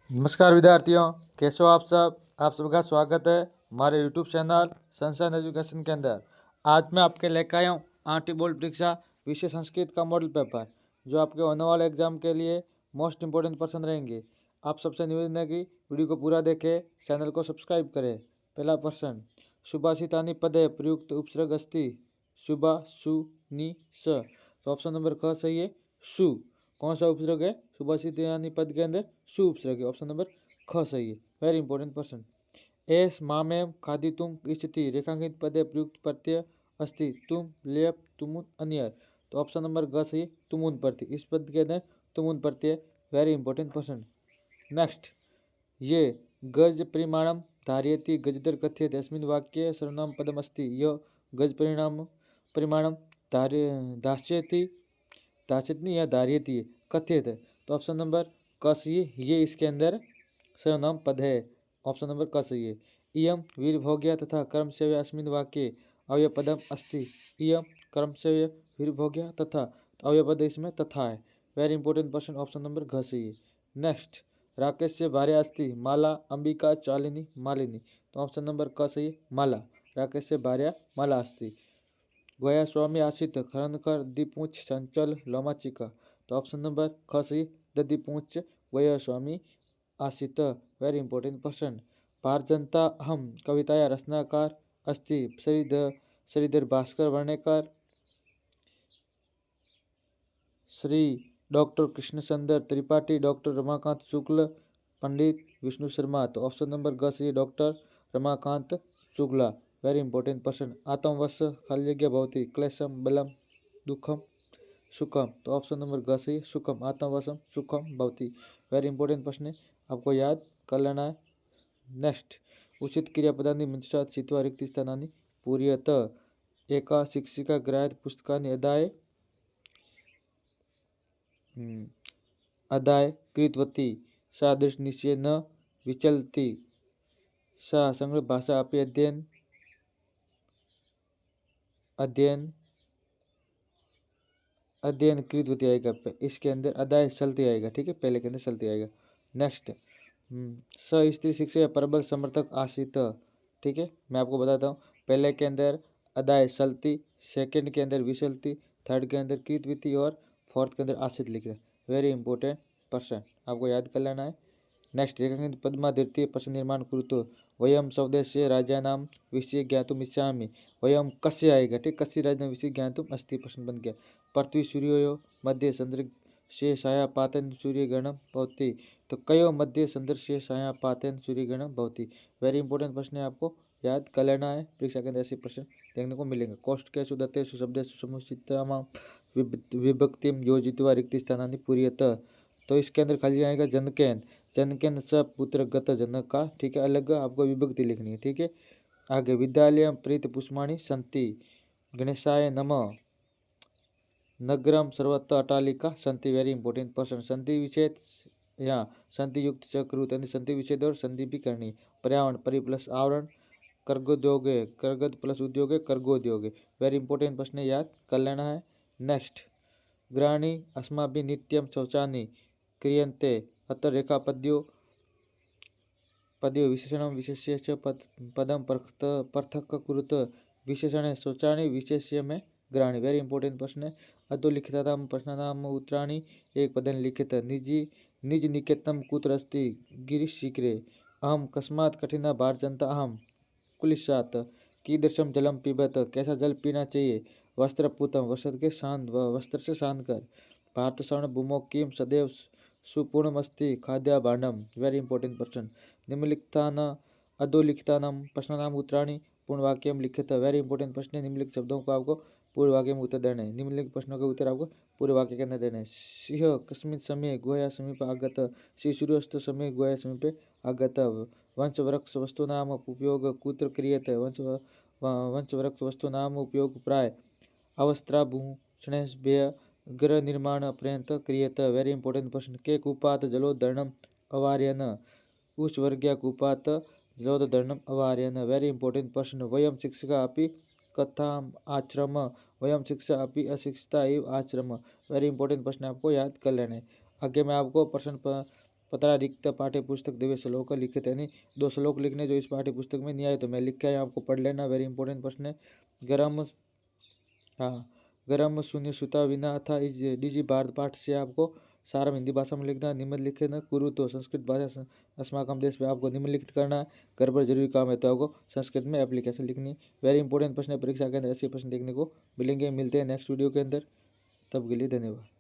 नमस्कार विद्यार्थियों, कैसे हो आप सब। आप सबका स्वागत है हमारे यूट्यूब चैनल संसन एजुकेशन के अंदर। आज मैं आपके लेकर आया हूँ आठवीं बोर्ड परीक्षा विषय संस्कृत का मॉडल पेपर, जो आपके होने वाले एग्जाम के लिए मोस्ट इंपोर्टेंट पर्सन रहेंगे। आप सबसे निवेदन है कि वीडियो को पूरा देखें, चैनल को सब्सक्राइब करें। पहला प्रश्न, सुभाषितानि पदे प्रयुक्त उपसर्ग अस्ति सुबह सु नि स। तो ऑप्शन नंबर क सही है, सु। कौन सा उपसर्ग है सुभाषित यानी पद के अंदर? सु उपसर्ग है। ऑप्शन नंबर ख सही है। Very important question. एस मामेम खादितुम इच्छति रेखांकित पदे प्रयुक्त प्रत्यय अस्ति तुम लेप तुमुन अन्य। तो ऑप्शन नंबर ग सही है, तुमुन प्रत्यय। इस पद के अंदर तुमुन प्रत्यय। Very important question. नेक्स्ट, ये गज परिमाणम धारयति गजदर कथ्यते अस्मिन् वाक्ये सर्वनाम पदम अस्ति यह गज परिमाणम दास्यति दास्यति या धारयति कथ्यते। तो ऑप्शन नंबर क सही है, ये इसके अंदर सर्वनाम पद है। ऑप्शन नंबर क सही है। इयम वीरभोग्य तथा कर्मसेव्य अस्मिन् वाक्ये अव्यपदम अस्ति। इयम कर्मसेव्य वीरभोग्य तथा अव्यपद इसमें तथा है। Very important question. Option number घ सही है। नेक्स्ट, राकेश से भार्या अस्ति माला अंबिका चालिनी मालिनी। तो ऑप्शन नंबर क सही है, माला। राकेश से भार्या माला अस्ति। गोया स्वामी आशित खरनकर दीपूंछ चंचल लोमाचिका। तो ऑप्शन नंबर ख सही, दीपूंछ गोया स्वामी आशित। Very important question. भारजनता हम कविताया रचनाकार अस्ति श्रीधर भास्कर वर्णेकर, श्री डॉक्टर कृष्णचंद्र त्रिपाठी, डॉक्टर रमाकांत शुक्ल, पंडित विष्णु शर्मा। तो ऑप्शन नंबर ग सही, doctor Ramakant Shukla. Very important question. आत्मवश खाली जगह भवति क्लेशम बलम दुखम सुखम। तो ऑप्शन नंबर ग सही, सुखम। आत्मवशम सुखम भवति। वेरी इंपॉर्टेंट प्रश्न है, आपको याद कर लेना है। नेक्स्ट, उचित क्रियापदानि मंजुषात् चित्वा रिक्त स्थानानि पूरयत। एका शिक्षिका ग्राह्य पुस्तकानि अदाय कृतवती। सा दृष्टिनिश्चय न विचलति। सा संस्कृत भाषा अपि अध्ययन कृतवती आएगा। इसके अंदर अदाय चलती आएगा, ठीक है, पहले के अंदर चलती आएगा। नेक्स्ट, स स्त्री शिक्षा या प्रबल समर्थक आशित। ठीक है, मैं आपको बताता हूँ। पहले के अंदर अदाय चलती, सेकंड के अंदर विचलती, थर्ड के अंदर कृतवती और फोर्थ के अंदर आशित लिख रहा है। वेरी इंपॉर्टेंट पर्सन, आपको याद कर लेना है। नेक्स्ट, रेखांकित पद्मा द्वितीय प्रश्न निर्माण कुरुतो वयम शब्दस्य राजानाम विषय ज्ञातुम इच्छामि। वयम कस्य आएगा, ठीक, कस्य राजानाम विषय ज्ञातुम अस्ति। प्रश्न बन गया। पृथ्वी सूर्यो मध्य चंद्र से छायापातेन सूर्यग्रहणम भवति। तो कयो मध्य चंद्र से छायापातेन सूर्यग्रहणम भवति। वेरी इंपॉर्टेंट प्रश्न है, आपको याद कर लेना है। परीक्षा के अंदर ऐसे प्रश्न देखने को मिलेंगे। कौष्टकेषु दत्तेषु शब्देषु समुचितामां विभक्तिम योजित्वा रिक्त स्थानानि पूरयत। तो इसके अंदर खाली आएगा जनकेन। जनकेन स पुत्र गत जनका, ठीक है, अलग आपको विभक्ति लिखनी है, ठीक है। आगे, विद्यालय प्रीत पुष्पाणि सन्ति गणेशाय नमः। नगरम सर्वत्र अट्टालिका सन्ति। Very important person. संधि विच्छेद, यहाँ संधि युक्त चक्रुत यानी संधि विच्छेद और संधि भी करनी। पर्यावरण परि प्लस आवरण, कर्गोद्योगे कर्गद प्लस उद्योगे कर्गोद्योगे। वेरी इंपॉर्टेंट प्रश्न, याद कर लेना है। नेक्स्ट, ग्रहणी अस्माभिः नित्यं शौचानि क्रियन्ते अत्र रेखापद्यो पद्यो विशेषणं विशेष्य च पदम पृथक कुरुत। विशेषण शौचानि, विशेष्य में ग्रहणी। वेरी इंपॉर्टेंट प्रश्न है। अधोलिखितानां प्रश्नानाम् उत्तराणि एक पदन लिखित। निज निकेतनं कुत्र अस्ति गिरिशिखरे। अहं कस्मात् कठिना भारजनता अहं कुलिशात। कीदृशं जलं पिबत, कैसा जल पीना चाहिए। वस्त्रपूतं वस्त्र के शांत वस्त्र से शांत कर। भारत स्वर्ण भूमौ किम सदैव सुपूर्णमस्ति खाद्य भांडम। वेरी इंपॉर्टेंट प्रश्न। निम्नलिखितान अधोलिखितानां प्रश्नानाम् उत्तराणि पूर्ण वाक्य में लिखित। वेरी इंपॉर्टेंट प्रश्न है। निम्नलिखित शब्दों को आपको पूर्व वाक्य में उत्तर देना है। निम्नलिखित प्रश्नों के उत्तर आपको पूर्व वाक्य के अंदर देना है। सिंह कस्मिन् समये गुहया समीप आगत। श्री सूर्यास्त समय गुहया समीपे आगत। वंशवृक्ष वस्तूनाम उपयोग कुत्र क्रियते। वंशवृक्ष वस्तूनाम उपयोग प्राय अवस्त्राभूषणेभ्यः गृह निर्माण पर्यंत क्रियते। वेरी इंपॉर्टेंट प्रश्न। के कूपात जलोद्धरणम अवार्यन। उच्च वर्गीय कूपात जलोद्धरणम अवार्यन। वेरी इंपॉर्टेंट प्रश्न। वयम शिक्षका अपि कथाम आश्रम। वयम शिक्षा अपि अशिक्षिता एव आश्रम। वेरी इंपॉर्टेंट प्रश्न, आपको याद कर लेना है। आगे मैं आपको प्रश्न 15 रिक्त पाठ्य पुस्तक दिव्य श्लोक लिखित, यानी 2 श्लोक लिखने जो इस पाठ्य पुस्तक में नहीं आए तो मैं लिख के आया, आपको पढ़ लेना, वेरी इंपॉर्टेंट प्रश्न है। गरम, हाँ, गरम शून्य सूता विना अथा इज डीजी भारत पाठ से आपको सारा हिंदी भाषा में लिखना है। निम्नलिखित न कुरु तो संस्कृत भाषा अस्माकम देश में आपको निम्नलिखित करना है। घर पर जरूरी काम है तो आपको संस्कृत में एप्लीकेशन लिखनी है। वेरी इंपॉर्टेंट प्रश्न है, परीक्षा के अंदर ऐसे प्रश्न देखने को मिलेंगे। मिलते हैं नेक्स्ट वीडियो के अंदर, तब के लिए धन्यवाद।